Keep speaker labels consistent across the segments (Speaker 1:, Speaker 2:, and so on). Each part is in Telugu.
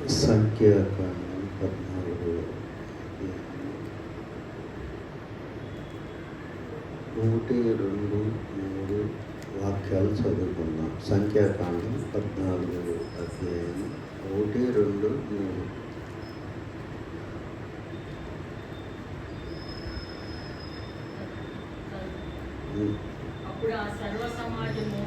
Speaker 1: సంఖ్యాకాండం 14 1, 2, 3 వాక్యాలు చదువుకుందాం. సంఖ్యాకాండం 14 అధ్యాయం 1, 2, 3.
Speaker 2: అప్పుడు ఆ సర్వ సమాజము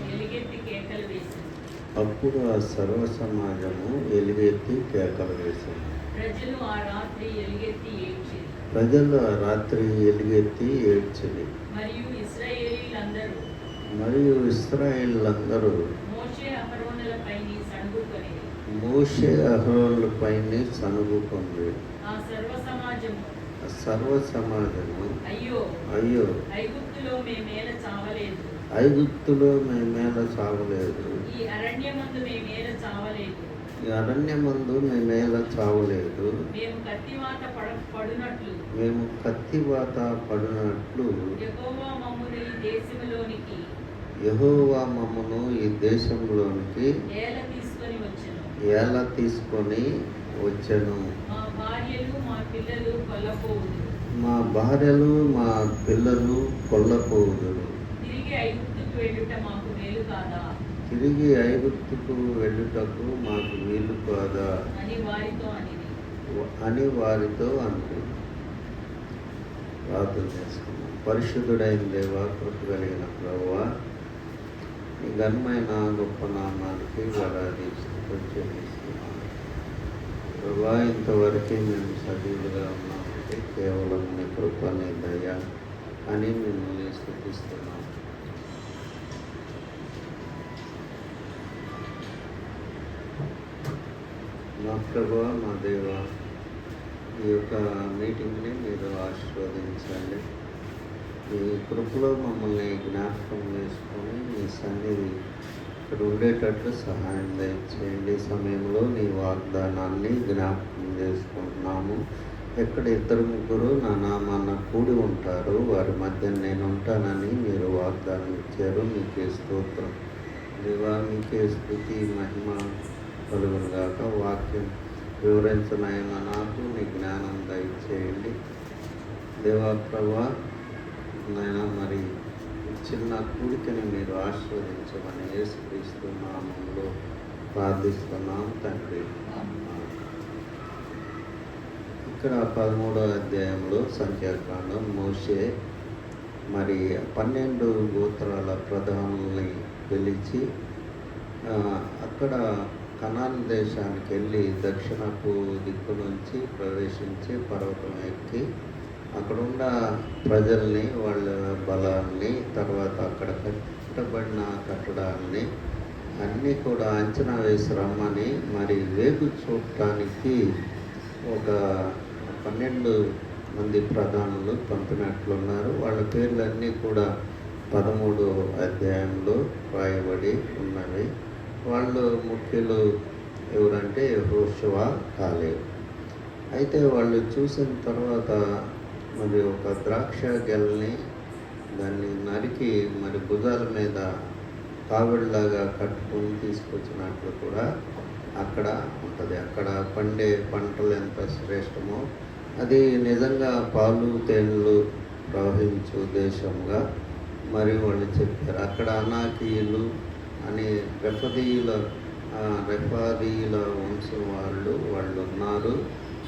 Speaker 2: ఎలుగెత్తి కేకలు వేసింది. ప్రజలు ఆ రాత్రి ఎలుగెత్తి ఏడ్చిరి.
Speaker 1: మరియు ఇశ్రాయేలీయులందరూ మోషే అహరోనులపైన సణుగుకొంది.
Speaker 2: ఆ
Speaker 1: సర్వ సమాజము
Speaker 2: అయ్యో,
Speaker 1: ఐగుప్తులో మేమేల చావలేదు,
Speaker 2: ఈ అరణ్యమందు
Speaker 1: మేమేల చావలేదు,
Speaker 2: మేము
Speaker 1: కత్తివాత పడినట్లు
Speaker 2: యెహోవా మమ్మును
Speaker 1: ఈ దేశంలోనికి ఏల తీసుకొని వచ్చెను. మా భార్యలు మా పిల్లలు కొల్లపోవుదురు. తిరిగి ఐగుప్తుకు వెళ్ళుటకు మాకు వీలు కాదా అని వారితో అంది. ప్రార్థన చేసుకున్నాం. పరిశుద్ధుడైన దేవా, కృప కలిగిన ప్రభువా, ఈ ఘనమైన గొప్ప నామానికి వేలాది స్తుతులు చెల్లిస్తున్నాను. ప్రభువా, ఇంతవరకు మేము సజీవులుగా ఉన్నామంటే కేవలం నీ కృప, నీ దయ అని మిమ్మల్ని స్తుతిస్తున్నాం. మా ప్రభువా, మా దేవా, ఈ యొక్క మీటింగ్ని మీరు ఆశీర్వదించండి. మీ కృపలో మమ్మల్ని జ్ఞాపకం చేసుకొని మీ సన్నిధి ఇక్కడ ఉండేటట్లు సహాయం దయచేయండి. సమయంలో నీ వాగ్దానాన్ని జ్ఞాపకం చేసుకుంటున్నాము. ఎక్కడ 2-3 నా నామాన కూడి ఉంటారు, వారి మధ్య నేను ఉంటానని మీరు వాగ్దానం ఇచ్చారు. మీకే స్తోత్రం దేవా, మీకే స్తుతి మహిమ కలుగునుగాక. వాక్యం వివరించనైనా నాకు నీ జ్ఞానం దయచేయండి దేవా. ప్రభా నాయన, మరి చిన్న కూడికని మీరు ఆశీర్వదించమని యేసుక్రీస్తు నామములో ప్రార్థిస్తున్నాం తండ్రి. ఇక్కడ 13వ అధ్యాయంలో సంఖ్యాకాండం మోషే మరి 12 గోత్రాల ప్రధానుల్ని పిలిచి అక్కడ కనాన్ దేశానికి వెళ్ళి దక్షిణపు దిక్కు నుంచి ప్రవేశించి పర్వతం ఎక్కి అక్కడున్న ప్రజల్ని, వాళ్ళ బలాన్ని, తర్వాత అక్కడ కట్టబడిన కట్టడాన్ని అన్నీ కూడా అంచనా వేసి రమ్మని మరి వేగు చూడటానికి ఒక 12 మంది ప్రధానులు పంపినట్లున్నారు. వాళ్ళ పేర్లన్నీ కూడా 13వ అధ్యాయంలో రాయబడి ఉన్నవి. వాళ్ళు ముఖ్యులు ఎవరంటే యెహోషువ, కాలేబు. అయితే వాళ్ళు చూసిన తర్వాత మరి ఒక ద్రాక్ష గెలని దాన్ని నరికి మరి భుజాల మీద కావిడిలాగా కట్టుకొని తీసుకొచ్చినట్లు కూడా అక్కడ ఉంటుంది. అక్కడ పండే పంటలు ఎంత శ్రేష్టమో, అది నిజంగా పాలు తేనెలు ప్రవహించు దేశంగా మరి వాళ్ళు చెప్పారు. అక్కడ అనాకీయులు అని రెఫాదీయుల వంశం వాళ్ళు ఉన్నారు.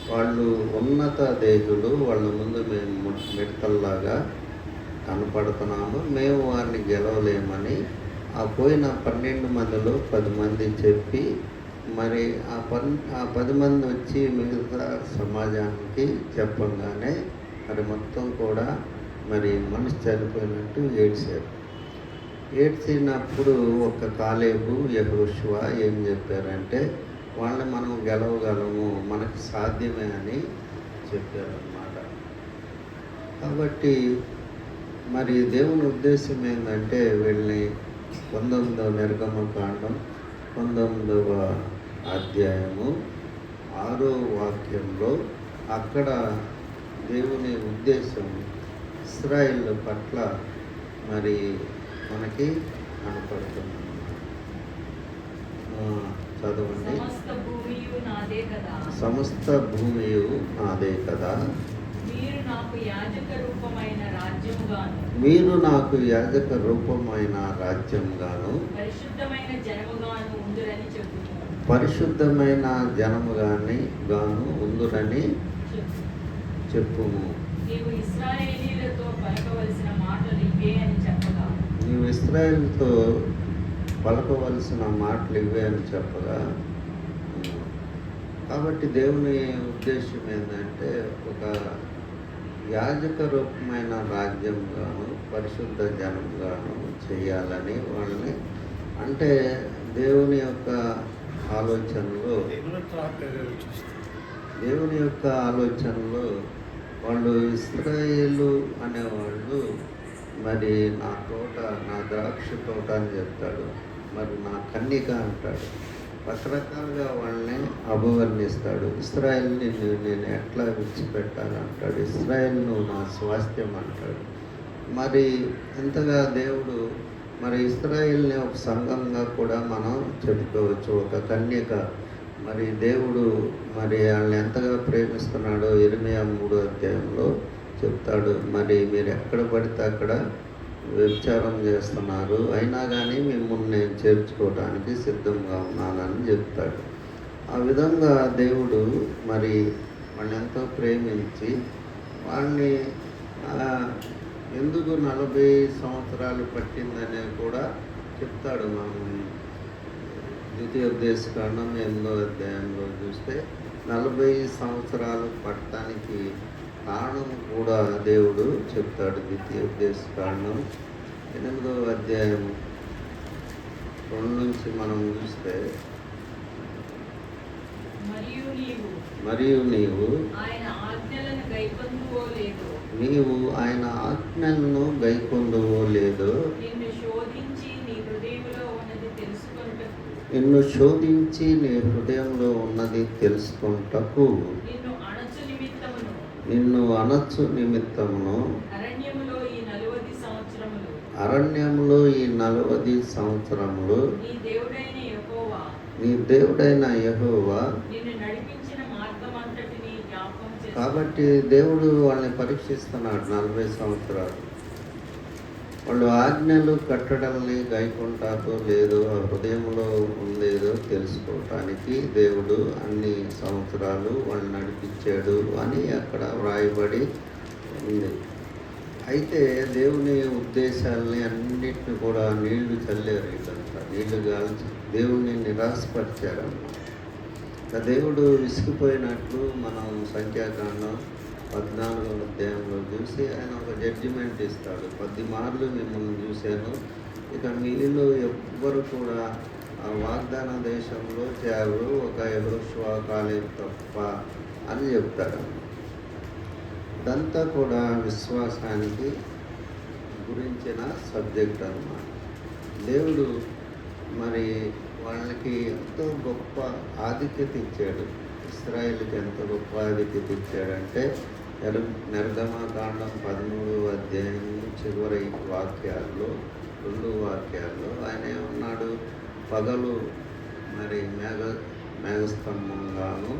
Speaker 1: వాళ్ళు ఉన్నత దేశులు. వాళ్ళ ముందు మేము మిడతల్లాగా కనపడుతున్నాము, మేము వారిని గెలవలేమని ఆ పోయిన 12 మందిలో 10 మంది చెప్పి మరి ఆ 10 మంది వచ్చి మిగతా సమాజానికి చెప్పంగానే మరి మొత్తం కూడా మరి మనిషి చనిపోయినట్టు ఏడ్చారు. ఏడ్చినప్పుడు ఒక కాలేబు, యెహోషువ ఏం చెప్పారంటే వాళ్ళని మనం గెలవగలము, మనకి సాధ్యమే అని చెప్పారన్నమాట. కాబట్టి మరి దేవుని ఉద్దేశం ఏంటంటే వీళ్ళని 19వ నిర్గమకాండం 19వ అధ్యాయము 6వ వాక్యంలో అక్కడ దేవుని ఉద్దేశం ఇశ్రాయేలు పట్ల మరి మనకి కనపడుతుంది. చదవండి.
Speaker 2: సమస్త భూమియు భూమియు నాదే కదా.
Speaker 1: సమస్త భూమియు నాదే కదా.
Speaker 2: మీరు నాకు యాజక రూపమైన రాజ్యముగాను,
Speaker 1: మీరు నాకు యాజక రూపమైన రాజ్యంగాను,
Speaker 2: పరిశుద్ధమైన జనముగాను ఉందురని చెప్పుము.
Speaker 1: పరిశుద్ధమైన జనముగాని గాను ఉందురని చెప్పుము.
Speaker 2: నీవు ఇశ్రాయేలీయులతో పలకవలసిన మాటలు ఇవే అని చెప్పగా,
Speaker 1: నీవు ఇశ్రాయేలుతో పలకవలసిన మాటలు ఇవే అని చెప్పగా. కాబట్టి దేవుని ఉద్దేశం ఏంటంటే ఒక యాజక రూపమైన రాజ్యంగాను పరిశుద్ధ జనంగాను చేయాలని వాళ్ళని, అంటే దేవుని యొక్క ఆలోచనలో వాళ్ళు ఇశ్రాయేలు అనేవాళ్ళు మరి నా తోట, నా ద్రాక్ష తోట అని చెప్తాడు, మరి నా కన్యక అంటాడు, రకరకాలుగా వాళ్ళని అభివర్ణిస్తాడు. ఇశ్రాయేల్ని నేను ఎట్లా విడిచిపెట్టాలంటాడు, ఇశ్రాయేల్ను నా స్వాస్థ్యం అంటాడు. మరి ఇంతగా దేవుడు మరి ఇశ్రాయేల్ని ఒక సంఘంగా కూడా మనం చెప్పుకోవచ్చు, ఒక కన్యక. మరి దేవుడు మరి వాళ్ళని ఎంతగా ప్రేమిస్తున్నాడో ఇర్మియా 3వ అధ్యాయంలో చెప్తాడు. మరి మీరు ఎక్కడ పడితే అక్కడ వ్యభిచారం చేస్తున్నారు, అయినా కానీ మిమ్మల్ని నేను చేర్చుకోవడానికి సిద్ధంగా ఉన్నానని చెప్తాడు. ఆ విధంగా దేవుడు మరి వాళ్ళని ఎంతో ప్రేమించి వాళ్ళని ఎందుకు 40 సంవత్సరాలు పట్టిందనే కూడా చెప్తాడు. మనం ద్వితీయోపదేశకాండం 8వ అధ్యాయంలో చూస్తే 40 సంవత్సరాలు పట్టడానికి కారణం కూడా దేవుడు చెప్తాడు. ద్వితీయోపదేశకాండం 8వ అధ్యాయం 2 నుంచి మనం చూస్తే, మరియు నీవు
Speaker 2: ఆయన ఆజ్ఞలను గైకొందువో లేదో,
Speaker 1: నీవు ఆయన ఆజ్ఞలను గైకొందువో లేదో,
Speaker 2: నిన్ను శోధించి నీ హృదయంలో ఉన్నది తెలుసుకొనుటకు,
Speaker 1: నిన్ను శోధించి నీ హృదయంలో ఉన్నది తెలుసుకొనుటకు, నిన్ను అనచ్చు నిమిత్తమును
Speaker 2: అరణ్యములో ఈ 40 సంవత్సరములు,
Speaker 1: అరణ్యములో ఈ 40 సంవత్సరములు
Speaker 2: నీ దేవుడైన యెహోవా,
Speaker 1: నీ దేవుడైన యెహోవా
Speaker 2: నిన్ను నడిపించిన మార్గమంతటిని జ్ఞాపకం చేస్తాడు.
Speaker 1: కాబట్టి దేవుడు వాళ్ళని పరీక్షిస్తున్నాడు 40 సంవత్సరాలు. వాళ్ళు ఆజ్ఞలు కట్టడల్ని గైకుంటారో లేదో, ఆ హృదయంలో ఉందేదో తెలుసుకోవటానికి దేవుడు అన్ని సంవత్సరాలు వాళ్ళు నడిపించాడు అని అక్కడ వ్రాయబడి ఉంది. అయితే దేవుని ఉద్దేశాలని అన్నిటిని కూడా నీళ్లు చల్లారు, వీళ్ళంతా నీళ్లు కాల్చి దేవుణ్ణి నిరాశపరిచారన్నమాట. దేవుడు విసిగిపోయినట్లు మనం సంఖ్యాకాండం 14వ అధ్యాయంలో చూసి ఆయన ఒక జడ్జిమెంట్ ఇస్తాడు. 10 మార్లు మిమ్మల్ని చూశాను, ఇక మీలో ఎవ్వరు కూడా ఆ వాగ్దాన దేశంలో చేరు, ఒక యెహోషువ కాలేబు తప్ప అని చెప్తాడు. ఇదంతా కూడా విశ్వాసానికి గురించిన సబ్జెక్ట్ అన్నమాట. దేవుడు మరి వాళ్ళకి ఎంతో గొప్ప ఆధిక్యత ఇచ్చాడు. ఇశ్రాయేలుకి ఎంత గొప్ప ఆధిక్యత ఇచ్చాడంటే, నిర్గమకాండం 13వ అధ్యాయం చివరి వాక్యాల్లో 2 వాక్యాల్లో ఆయన ఏమన్నాడు, పగలు మరి మేఘస్తంభంగాను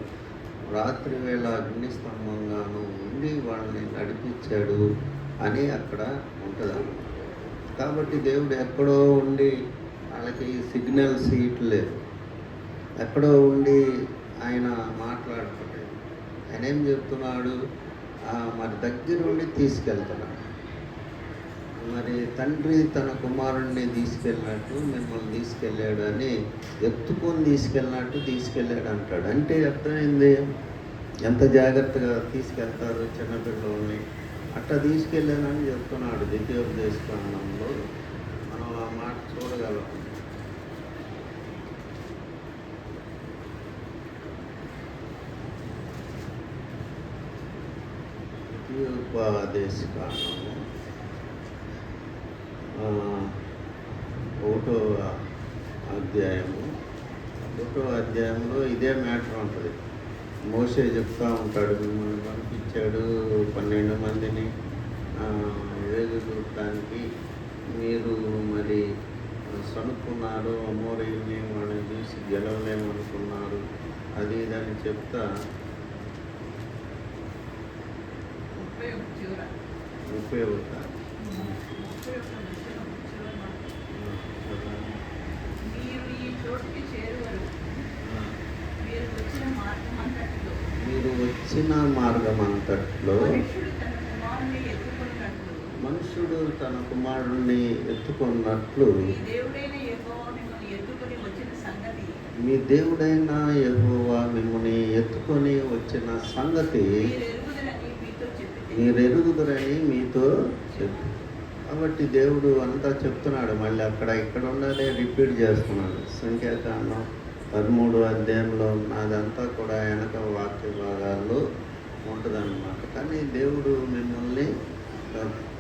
Speaker 1: రాత్రి వేళ అగ్నిస్తంభంగాను ఉండి వాళ్ళని నడిపించాడు అని అక్కడ ఉంటుంది. కాబట్టి దేవుడు ఎక్కడో ఉండి వాళ్ళకి సిగ్నల్స్ ఇట్లేదు, ఎక్కడో ఉండి ఆయన మాట్లాడుతున్నాడు. ఆయన ఏం చెప్తున్నాడు, మరి దగ్గరుండి తీసుకెళ్తున్నాడు. మరి తండ్రి తన కుమారుణ్ణి తీసుకెళ్ళినట్టు మిమ్మల్ని తీసుకెళ్ళాడు అని, ఎత్తుకొని తీసుకెళ్ళాడు అంటాడు. అంటే అర్థమైంది, ఎంత జాగ్రత్తగా తీసుకెళ్తారు చిన్నపిల్లల్ని, అట్లా తీసుకెళ్ళానని చెప్తున్నాడు. ద్వితీయోపదేశకాండంలో మనం ఆ మాట చూడగలం. ద్వితీయోపదేశకాండము 1వ అధ్యాయంలో ఇదే మ్యాటర్ ఉంటుంది. మోషే చెప్తూ ఉంటాడు, మిమ్మల్ని పంపించాడు 12 మందిని వేగుదానికి, మీరు మరి సనుక్కున్నారు, అమోరీయుల్ని వాళ్ళని చూసి గెలవలేమనుకున్నారు, అది దాన్ని చెప్తా
Speaker 2: 31 చివర.
Speaker 1: 31.
Speaker 2: 31 చివర మాట. మీరు ఈ చోటుకి చేరువరు. మీరు వచ్చిన మార్గం అంతటిలో
Speaker 1: మీరు వచ్చిన మార్గం అంతట్లో
Speaker 2: మనుష్యుడు తన కుమారుని ఎత్తుకున్నట్లు
Speaker 1: మీ దేవుడైన యెహోవా మిమ్మల్ని ఎత్తుకొని వచ్చిన సంగతి మీరెరుగుదురని మీతో చెప్పు. కాబట్టి దేవుడు అంతా చెప్తున్నాడు. మళ్ళీ అక్కడ ఇక్కడ ఉండాలి రిపీట్ చేస్తున్నాడు. సంఖ్యాకాండం 13 అధ్యాయంలో ఉన్నదంతా కూడా వెనక వాక్య భాగాల్లో ఉంటుందన్నమాట. కానీ దేవుడు మిమ్మల్ని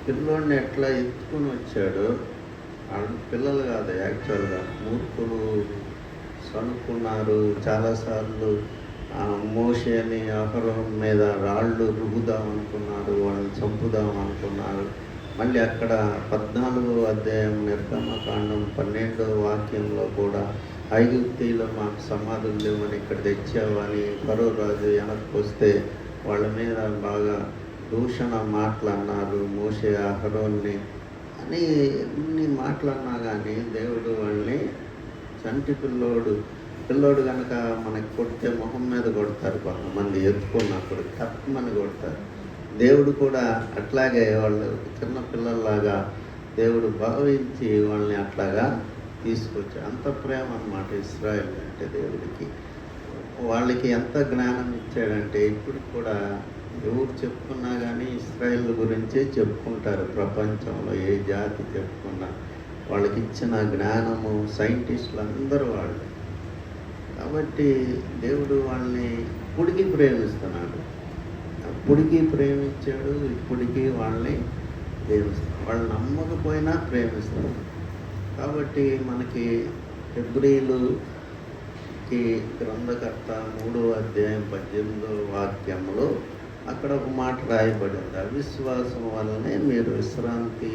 Speaker 1: పిల్లోడిని ఎట్లా ఎత్తుకొని వచ్చాడో, పిల్లలు కాదు యాక్చువల్గా మూర్ఖులు సనుక్కున్నారు. చాలాసార్లు మోషేని అహరోన్ మీద రాళ్ళు రుబ్బుదాం అనుకున్నారు, వాళ్ళని చంపుదాం అనుకున్నారు. మళ్ళీ అక్కడ 14వ అధ్యాయం నిర్గమకాండం 12వ వాక్యంలో కూడా ఐగుప్తీలో మాకు సమాధులు లేవని ఇక్కడ తెచ్చావని ఫరో రాజు వెనక్కి వస్తే వాళ్ళ మీద బాగా దూషణ మాటలన్నారు. మోషే అహరోన్ని అని ఎన్ని మాటలన్నా కానీ దేవుడు వాళ్ళని చంటి పిల్లోడు కనుక మనకి కొడితే మొహం మీద కొడతారు, కొంతమంది ఎత్తుకున్నప్పుడు తప్పమని కొడతారు. దేవుడు కూడా అట్లాగే వాళ్ళు చిన్న పిల్లల్లాగా దేవుడు భావించి వాళ్ళని అట్లాగా తీసుకొచ్చి అంత ప్రేమ అన్నమాట ఇశ్రాయేల్ అంటే దేవుడికి. వాళ్ళకి ఎంత జ్ఞానం ఇచ్చాడంటే ఇప్పుడు కూడా ఎవరు చెప్పుకున్నా కానీ ఇశ్రాయేల్ గురించే చెప్పుకుంటారు. ప్రపంచంలో ఏ జాతి చెప్పుకున్నా వాళ్ళకి ఇచ్చిన జ్ఞానము సైంటిస్టులు అందరూ వాళ్ళు. కాబట్టి దేవుడు వాళ్ళని ఇప్పటికీ ప్రేమిస్తున్నాడు. అప్పటికీ ప్రేమించాడు, ఇప్పటికీ వాళ్ళని ప్రేమిస్తాడు. వాళ్ళు నమ్మకపోయినా ప్రేమిస్తాడు. కాబట్టి మనకి హెబ్రీయులకి గ్రంథకర్త 3వ అధ్యాయం 18వ వాక్యంలో అక్కడ ఒక మాట రాయబడింది. అవిశ్వాసం వల్లనే మీరు విశ్రాంతి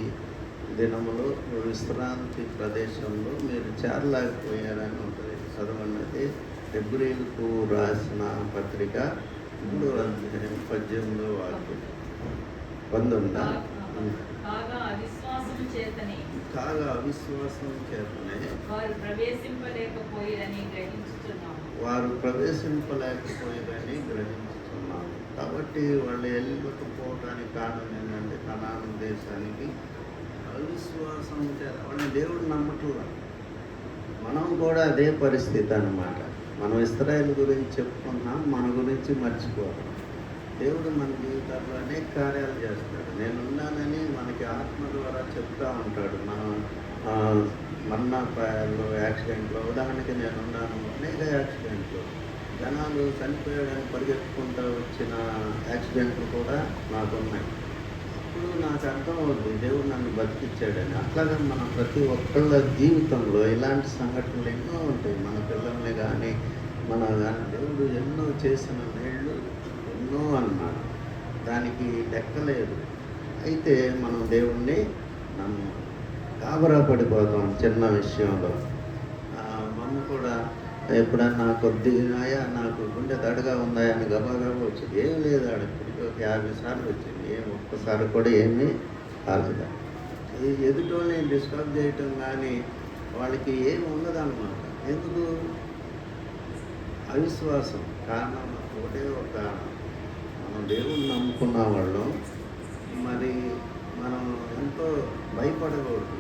Speaker 1: దినములో విశ్రాంతి ప్రదేశంలో మీరు చేరలేకపోయారని ఉంటుంది. చదవన్నది హెబ్రీయులకు రాసిన పత్రిక 3వ అధ్యాయం 18వ వాక్యం 19.
Speaker 2: కాగా అవిశ్వాసం చేతనే వారు
Speaker 1: ప్రవేశింపలేకపోయారని గ్రహించుతున్నాము. కాబట్టి వాళ్ళు వెళ్ళకపోవడానికి కారణం ఏంటంటే కనాను దేశానికి అవిశ్వాసం చేత వాళ్ళని దేవుడు నమ్మట్లా. మనం కూడా అదే పరిస్థితి అన్నమాట. మనం ఇశ్రాయేలు గురించి చెప్పుకున్నాం, మన గురించి మర్చిపోతాం. దేవుడు మన జీవితాల్లో అనేక కార్యాలు చేస్తాడు. నేనున్నానని మనకి ఆత్మ ద్వారా చెప్తూ ఉంటాడు. మనం మన్నాపాయాల్లో యాక్సిడెంట్లో ఉదాహరణకి నేనున్నాను. అనేక యాక్సిడెంట్లు జనాలు చనిపోయాడని పరిగెత్తుకుంటూ వచ్చిన యాక్సిడెంట్లు కూడా నాకున్నాయి. అప్పుడు నాకు అర్థమవుతుంది దేవుడు నన్ను బతికిచ్చాడని. అట్లాగే మన ప్రతి ఒక్కళ్ళ జీవితంలో ఇలాంటి సంఘటనలు ఎన్నో ఉంటాయి. మన పిల్లల్ని కానీ మన కానీ దేవుడు ఎన్నో చేసిన మేళ్ళు ఎన్నో అన్నాడు, దానికి లెక్కలేదు. అయితే మనం దేవుణ్ణి గాబరా పడిపోతాం చిన్న విషయంలో. మమ్మ కూడా ఎప్పుడన్నా కొద్దిగా నాకు గుండె దడగా ఉందా అని గబాగబా వచ్చింది. ఏం లేదు, ఆడ ఇప్పటికీ ఒక 50 సార్లు వచ్చింది. ఒక్కసారి కూడా ఏమీ కాలేదు. ఈ ఎదుటోళ్ళని డిస్టర్బ్ చేయటం కానీ వాళ్ళకి ఏమి ఉండదన్నమాట. ఎందుకు? అవిశ్వాసం కారణం ఒకటే ఒక కారణం. మనం దేవుణ్ణి నమ్ముకున్న వాళ్ళం మరి మనం ఎంతో భయపడకూడదు.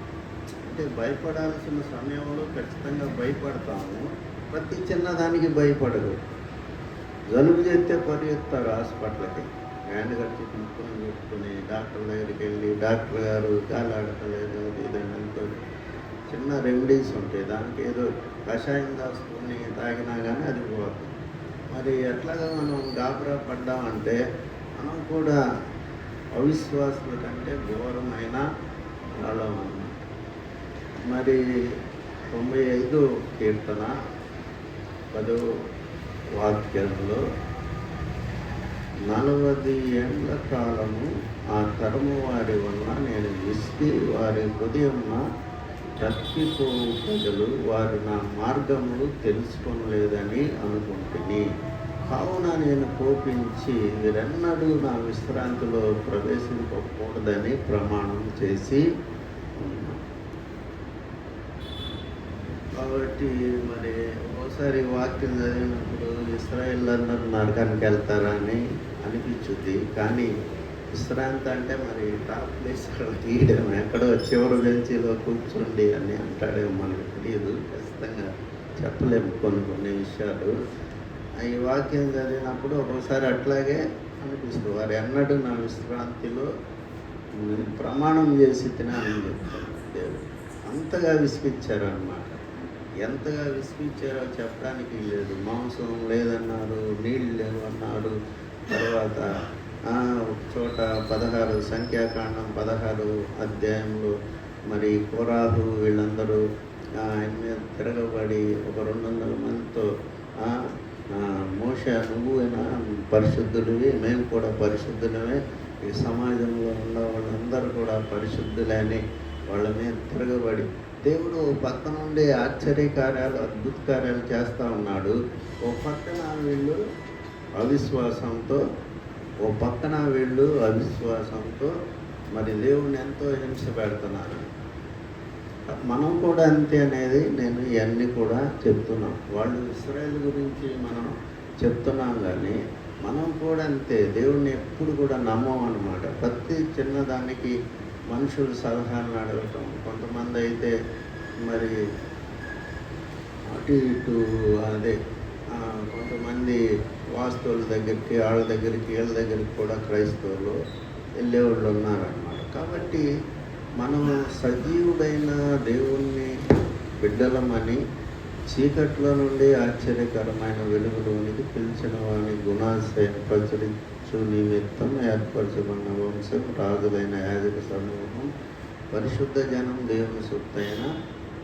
Speaker 1: అంటే భయపడాల్సిన సమయంలో ఖచ్చితంగా భయపడతాము. ప్రతి చిన్నదానికి భయపడకూడదు. జలుబు చేస్తే పరిగెత్తారు హాస్పిటల్కి, హ్యాండ్ కట్టి పెట్టుకుని డాక్టర్ దగ్గరికి వెళ్ళి డాక్టర్ గారు గాలాడతలేదు ఇదని ఎంతో చిన్న రెమెడీస్ ఉంటాయి. దానికి ఏదో కషాయం దాచుకొని తాగినా కానీ అది పోతుంది. మరి ఎట్లాగా మనం గాబరా పడ్డామంటే మనం కూడా అవిశ్వాసుల కంటే ఘోరమైన వాళ్ళం అన్నమాట. మరి 95వ కీర్తన 10వ వాక్యంలో 40 ఏళ్ల కాలము ఆ తరము వారి వల్ల నేను విసిగి వారి హృదయమున తప్పిపోవు ప్రజలు వారు నా మార్గములు తెలుసుకొనలేదని అనుకుంటుని. కావున నేను కోపించి వీరెన్నడూ నా విశ్రాంతిలో ప్రవేశింపకూడదని ప్రమాణం చేసి ఉన్నాను. కాబట్టి మరి ఒకసారి వాక్యం చదివినప్పుడు ఇశ్రాయేల్ అందరూ నరకానికి వెళ్తారా అని అనిపించుద్ది. కానీ విశ్రాంతి అంటే మరి టాప్ ప్లేస్ తీయడం, ఎక్కడో చివరి బెంచీలో కూర్చోండి అని అంటాడేమో మనకు తెలియదు. ఖచ్చితంగా చెప్పలేము కొన్ని విషయాలు. ఈ వాక్యం చదివినప్పుడు ఒక్కోసారి అట్లాగే అనిపిస్తుంది. వారు ఎన్నడూ నా విశ్రాంతిలో ప్రమాణం చేసి తినాలని చెప్తారు దేవుడు. అంతగా విసిగిచ్చారన్నమాట. ఎంతగా విసిగిచ్చారో చెప్పడానికి లేదు. మాంసం లేదన్నారు, నీళ్ళు లేవు అన్నారు. తర్వాత ఒక చోట 16 సంఖ్యాకాండం 16 అధ్యాయంలో మరి కోరాహు వీళ్ళందరూ ఆయన మీద తిరగబడి ఒక 200 మందితో మోషే నువ్వునా పరిశుద్ధుడివి, మేము కూడా పరిశుద్ధులమే, ఈ సమాజంలో ఉన్న వాళ్ళందరూ కూడా పరిశుద్ధులని వాళ్ళ మీద తిరగబడి దేవుడు పక్క నుండి ఆశ్చర్యకార్యాలు అద్భుత కార్యాలు చేస్తూ ఉన్నాడు. ఓ పక్కన వీళ్ళు అవిశ్వాసంతో మరి దేవుడిని ఎంతో హింస పెడుతున్నారు. మనం కూడా అంతే అనేది నేను ఇవన్నీ కూడా చెప్తున్నాం. వాళ్ళు ఇశ్రాయేల్ గురించి మనం చెప్తున్నాం, కానీ మనం కూడా అంతే. దేవుడిని ఎప్పుడు కూడా నమ్మం అన్నమాట. ప్రతి చిన్నదానికి మనుషులు సలహాలను అడగటం. కొంతమంది అయితే మరి అటు ఇటు కొంతమంది వాస్తువుల దగ్గరికి, వాళ్ళ దగ్గరికి, వీళ్ళ దగ్గరికి కూడా క్రైస్తవులు వెళ్ళేవాళ్ళు ఉన్నారన్నమాట. కాబట్టి మనము సజీవుడైన దేవుణ్ణి బిడ్డలమని చీకట్లో నుండి ఆశ్చర్యకరమైన వెలుగులోనికి పిలిచిన వాని గుణాశయం ప్రచురించు నిమిత్తం ఏర్పరచబడిన వంశం, రాజులైన యాజక సమూహం, పరిశుద్ధ జనం, దేవుని సొత్తైన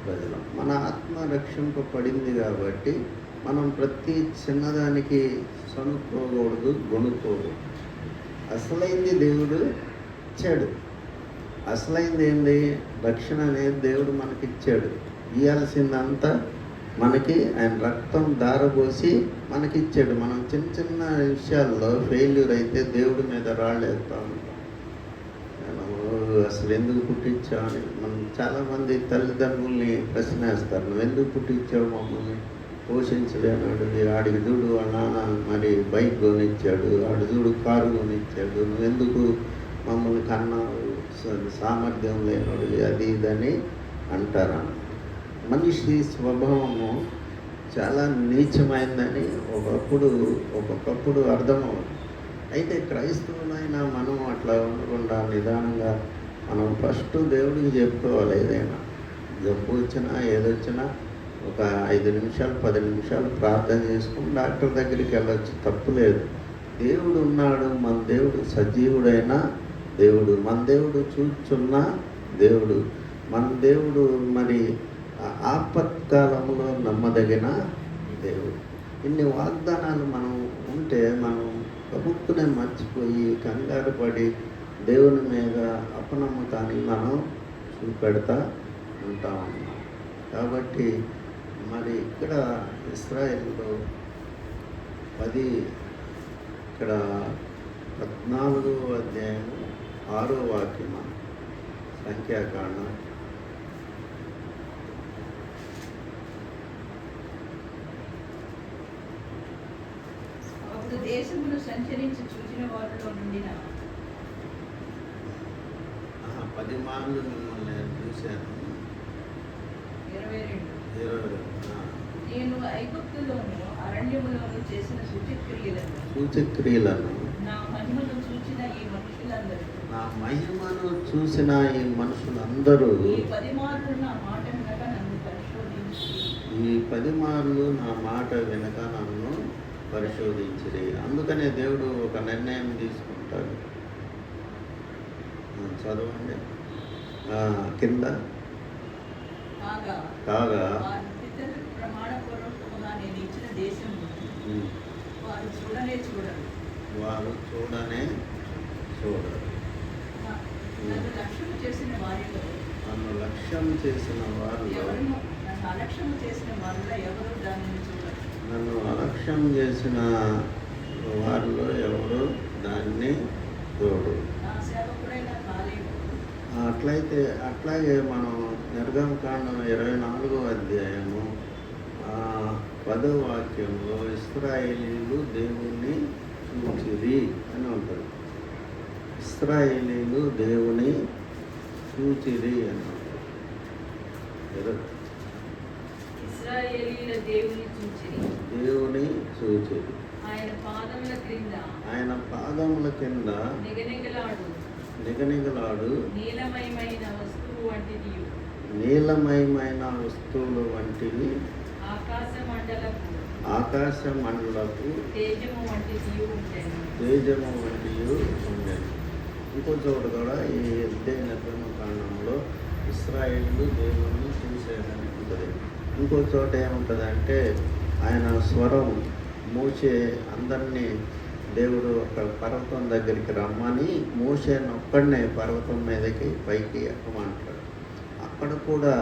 Speaker 1: ప్రజలం. మన ఆత్మ రక్షింపబడింది కాబట్టి మనం ప్రతి చిన్నదానికి సనుక్కోకూడదు, గొనుక్కోకూడదు. అసలైంది దేవుడు ఇచ్చాడు. అసలైంది ఏంది? రక్షణ అనేది దేవుడు మనకిచ్చాడు. ఇవ్వాల్సిందంతా మనకి ఆయన రక్తం దారపోసి మనకిచ్చాడు. మనం చిన్న చిన్న విషయాల్లో ఫెయిల్యూర్ అయితే దేవుడి మీద రాళ్ళు వేస్తూ ఉంటాం. అసలు ఎందుకు పుట్టించామని మనం చాలామంది తల్లిదండ్రుల్ని ప్రశ్న వేస్తారు. నువ్వు ఎందుకు పుట్టించావు మమ్మల్ని? పోషించలేనాడు. ఆడికి చూడు వాళ్ళ నాన్న మరి బైక్ కొనిచ్చాడు, ఆడు చూడు కారు కొనిచ్చాడు, నువ్వెందుకు మమ్మల్ని కన్నావు, సామర్థ్యం లేనాడు, అది ఇదని అంటారా. మనిషి స్వభావము చాలా నీచమైందని ఒక్కొక్కప్పుడు అర్థమవుతుంది. అయితే క్రైస్తవులైనా మనం అట్లా ఉండకుండా నిదానంగా మనం ఫస్ట్ దేవుడికి చెప్పుకోవాలి. ఏదైనా జబ్బు వచ్చినా ఏదొచ్చినా ఒక 5 నిమిషాలు 10 నిమిషాలు ప్రార్థన చేసుకుని డాక్టర్ దగ్గరికి వెళ్ళొచ్చు, తప్పు లేదు. దేవుడు ఉన్నాడు. మన దేవుడు సజీవుడైన దేవుడు, మన దేవుడు చూచున్న దేవుడు, మన దేవుడు మరి ఆపత్కాలంలో నమ్మదగిన దేవుడు. ఇన్ని వాగ్దానాలు మనం ఉంటే మనం ప్రభుత్వనే మర్చిపోయి కంగారు పడి దేవుని మీద అపనమ్మకాన్ని మనం చూపెడతా ఉంటామన్నమాట. కాబట్టి మరి ఇక్కడ ఇశ్రాయేలులో 14వ అధ్యాయం 6వ వాక్యం సంఖ్యాకాండం.
Speaker 2: అప్పుడు దేశమును సంచరించి చూసిన వారిలో నుండి
Speaker 1: 10 మార్లు మిమ్మల్ని నేను చూశాను. 22
Speaker 2: నేను ఐగుప్తులోను అరణ్యములోను చేసిన
Speaker 1: సూచక్రియలను
Speaker 2: నా మహిమను చూసిన ఈ మనుషులందరూ ఈ 10 మార్లు నా మాట వినక నన్ను పరిశోధించిరి. అందుకనే దేవుడు ఒక నిర్ణయం తీసుకుంటాడు. చదవండి కింద. కాగా ప్రమాణపూర్వకంగా నేను ఇచ్చిన దేశము వారు చూడనే చూడరు.
Speaker 1: నన్ను లక్ష్యం చేసిన వారిలో నన్ను లక్ష్యం చేసిన వారిలో
Speaker 3: నన్ను అలక్ష్యం చేసిన వారిలో ఎవరు దానిని చూడరు.
Speaker 1: నన్ను అలక్ష్యం చేసిన వారిలో ఎవరు దాన్ని చూడు.
Speaker 3: నా సేవకుడైన కాలేబు
Speaker 1: అట్లాగే మనం నిర్గమకాండం 24వ అధ్యాయము 10వ వాక్యంలో ఇశ్రాయేలీలు దేవుణ్ణి చూచిరి అని ఉంటుంది. ఇశ్రాయేలీలు దేవుని చూచిరి అని ఉంటుంది.
Speaker 4: ఇశ్రాయేలీయుల దేవుని చూచిరి.
Speaker 1: దేవుని చూచిరి.
Speaker 4: ఆయన పాదముల క్రింద
Speaker 1: నిగనిగలాడు
Speaker 4: నీలమయమైన వస్తువు వంటిది.
Speaker 1: నీలమయమైన వస్తువులు వంటివి
Speaker 4: ఆకాశ మండలపు
Speaker 1: తేజము వంటివి ఉండేవి. ఇంకో చోట కూడా ఈ నిర్గమకాండంలో ఇశ్రాయేలు దేవుణ్ణి చూసేదని ఉంటుంది. ఇంకో చోట ఏముంటుందంటే ఆయన స్వరం మోషే అందరినీ దేవుడు ఒక పర్వతం దగ్గరికి రమ్మని మోషేని ఒక్కడనే పర్వతం మీదకి పైకి ఎక్కమంటాడు. అక్కడ కూడా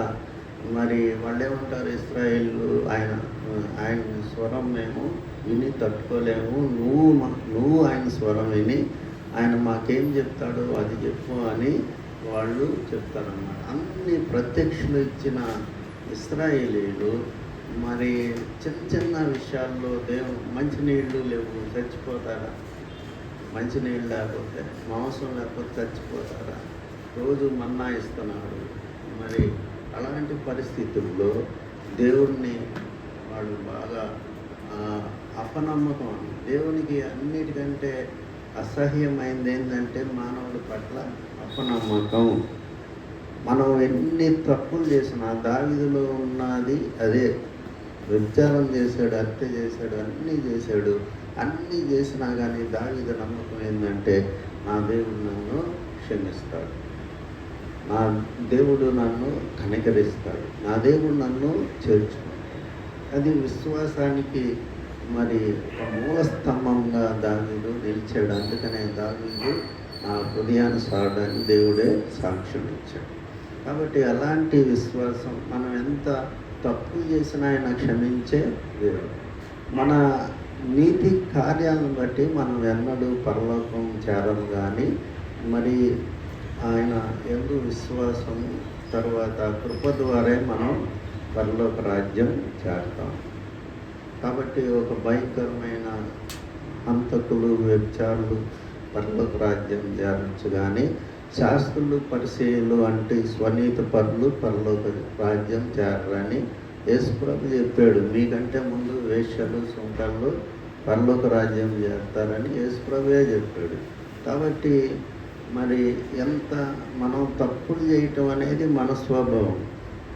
Speaker 1: మరి వాళ్ళు ఏమంటారు, ఇశ్రాయేలు ఆయన స్వరం మేము విని తట్టుకోలేము, నువ్వు ఆయన స్వరం విని ఆయన మాకేం చెప్తాడో అది చెప్పు అని వాళ్ళు చెప్తారన్నమాట. అన్ని ప్రత్యక్షలు ఇచ్చిన ఇశ్రాయేలీలు మరి చిన్న చిన్న విషయాల్లో మంచినీళ్ళు లేవు చచ్చిపోతారా, మంచినీళ్ళు లేకపోతే మాంసం లేకపోతే చచ్చిపోతారా, రోజు మన్నా ఇస్తున్నాడు. మరి అలాంటి పరిస్థితుల్లో దేవుణ్ణి వాళ్ళు బాగా అపనమ్మకం. దేవునికి అన్నిటికంటే అసహ్యమైంది ఏంటంటే మానవుడి పట్ల అపనమ్మకం. మనం ఎన్ని తప్పులు చేసినా దావీదులో ఉన్నది అదే. వ్యభిచారం చేశాడు, హత్య చేశాడు, అన్నీ చేసినా కానీ దావీదు నమ్మకం ఏంటంటే నా దేవుడు నన్ను క్షమిస్తాడు, నా దేవుడు నన్ను కనికరిస్తాడు, నా దేవుడు నన్ను చేర్చుకుంటాడు. అది విశ్వాసానికి మరి ఒక మూల స్తంభంగా దావీదు నిలిచాడు. అందుకనే దావీదు నా హృదయానుసారుడని దేవుడే సాక్ష్యం ఇచ్చాడు. కాబట్టి అలాంటి విశ్వాసం, మనం ఎంత తప్పులు చేసినా ఆయన క్షమించే దేవుడు. మన నీతి కార్యాలను బట్టి మనం ఎన్నడూ పరలోకం చేరము, కానీ మరి ఆయన ఎందు విశ్వాసము తర్వాత కృప ద్వారే మనం పరలోక రాజ్యం చేరతాం. కాబట్టి ఒక భయంకరమైన హంతకులు, వ్యభిచారులు పరలోక రాజ్యం చేరచ్చు, కానీ శాస్త్రులు, పరిచయులు అంటే స్వనీత పరులు పరలోక రాజ్యం చేరని యేసుప్రభు చెప్పాడు. మీకంటే ముందు వేశ్యలు, సుంకర్లు పరలోక రాజ్యం చేస్తారని యేసుప్రభువే చెప్పాడు. కాబట్టి మరి ఎంత మనం తప్పులు చేయటం అనేది మన స్వభావం,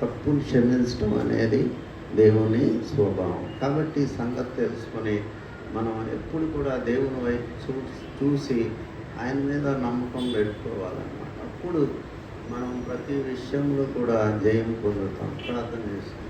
Speaker 1: తప్పులు క్షమించడం అనేది దేవుని స్వభావం. కాబట్టి ఈ సంగతి తెలుసుకొని మనం ఎప్పుడు కూడా దేవుని వైపు చూసి ఆయన మీద నమ్మకం పెట్టుకోవాలన్నమాట. అప్పుడు మనం ప్రతి విషయంలో కూడా జయం పొందుతాం. ప్రార్థన చేస్తాం.